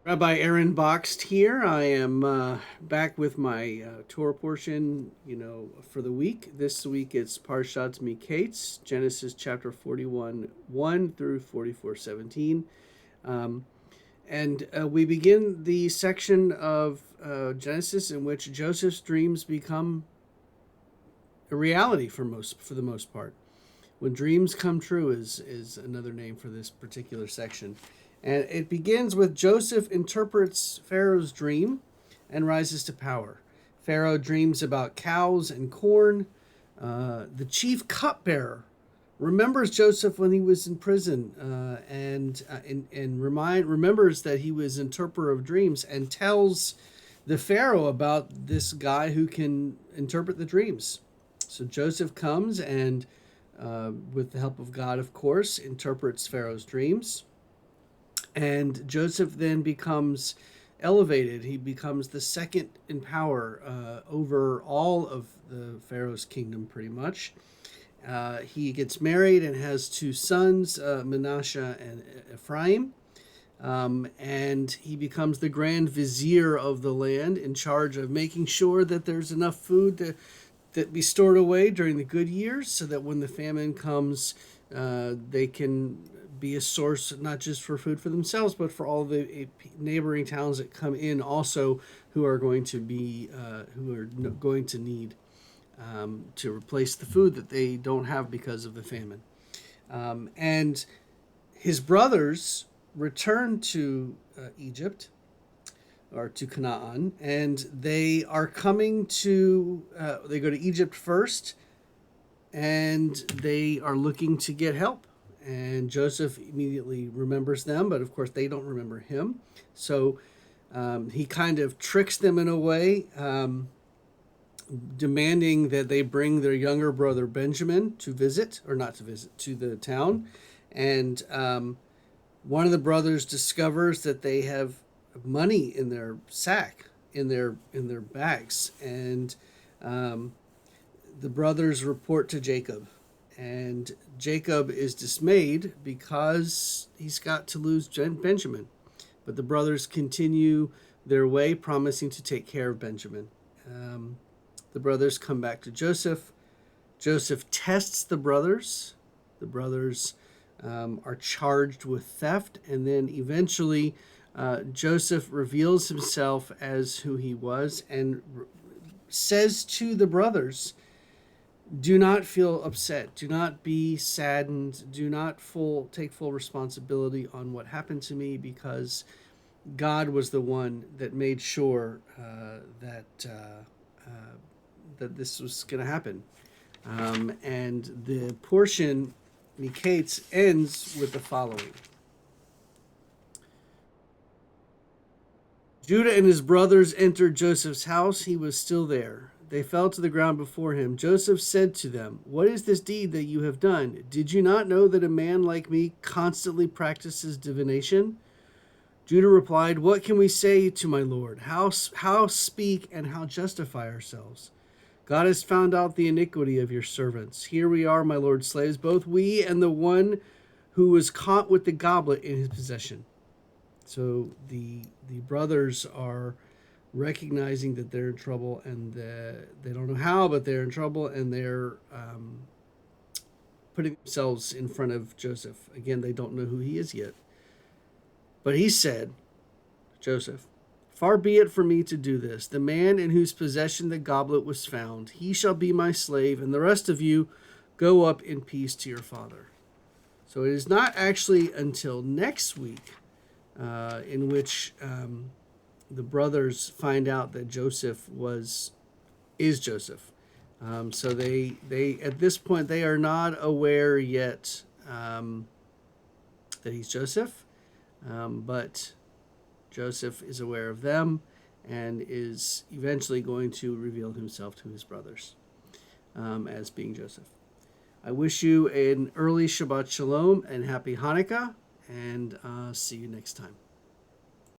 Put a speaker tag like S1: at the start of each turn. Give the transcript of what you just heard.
S1: Rabbi Aaron Boxt here. I am back with my Torah portion, for the week. This week it's Parashat Miketz, Genesis chapter 41, 1 through 44, 17. And we begin the section of Genesis in which Joseph's dreams become a reality for the most part. When dreams come true is another name for this particular section. And it begins with Joseph interprets Pharaoh's dream and rises to power. Pharaoh dreams about cows and corn. The chief cupbearer remembers Joseph when he was in prison and remembers that he was interpreter of dreams and tells the Pharaoh about this guy who can interpret the dreams. So Joseph comes and, with the help of God, of course, interprets Pharaoh's dreams. And Joseph then becomes elevated. He becomes the second in power over all of the Pharaoh's kingdom, pretty much. He gets married and has two sons, Manasseh and Ephraim. And he becomes the grand vizier of the land, in charge of making sure that there's enough food that be stored away during the good years, so that when the famine comes, they can be a source not just for food for themselves, but for all the neighboring towns that come in also, who are going to need to replace the food that they don't have because of the famine. And his brothers return to Egypt, or to Canaan, and they are coming to, they go to Egypt first, and they are looking to get help. And Joseph immediately remembers them, but of course they don't remember him. So he kind of tricks them in a way, demanding that they bring their younger brother Benjamin to the town. And one of the brothers discovers that they have money in their sack, in their bags, and the brothers report to Jacob. And Jacob is dismayed because he's got to lose Benjamin. But the brothers continue their way, promising to take care of Benjamin. The brothers come back to Joseph. Joseph tests the brothers. The brothers are charged with theft. And then eventually Joseph reveals himself as who he was and says to the brothers, do not feel upset. Do not be saddened. Do not take full responsibility on what happened to me, because God was the one that made sure that this was going to happen. And the portion, Miketz, ends with the following. Judah and his brothers entered Joseph's house. He was still there. They fell to the ground before him. Joseph said to them, what is this deed that you have done? Did you not know that a man like me constantly practices divination? Judah replied, what can we say to my lord? How speak and how justify ourselves? God has found out the iniquity of your servants. Here we are, my lord's slaves, both we and the one who was caught with the goblet in his possession. So the brothers are recognizing that they're in trouble, and they don't know how, but they're in trouble, and they're putting themselves in front of Joseph. Again, they don't know who he is yet. But he said, Joseph, far be it from me to do this. The man in whose possession the goblet was found, he shall be my slave, and the rest of you go up in peace to your father. So it is not actually until next week in which the brothers find out that Joseph is Joseph. So they at this point, they are not aware yet that he's Joseph, but Joseph is aware of them and is eventually going to reveal himself to his brothers as being Joseph. I wish you an early Shabbat Shalom and happy Hanukkah, and see you next time.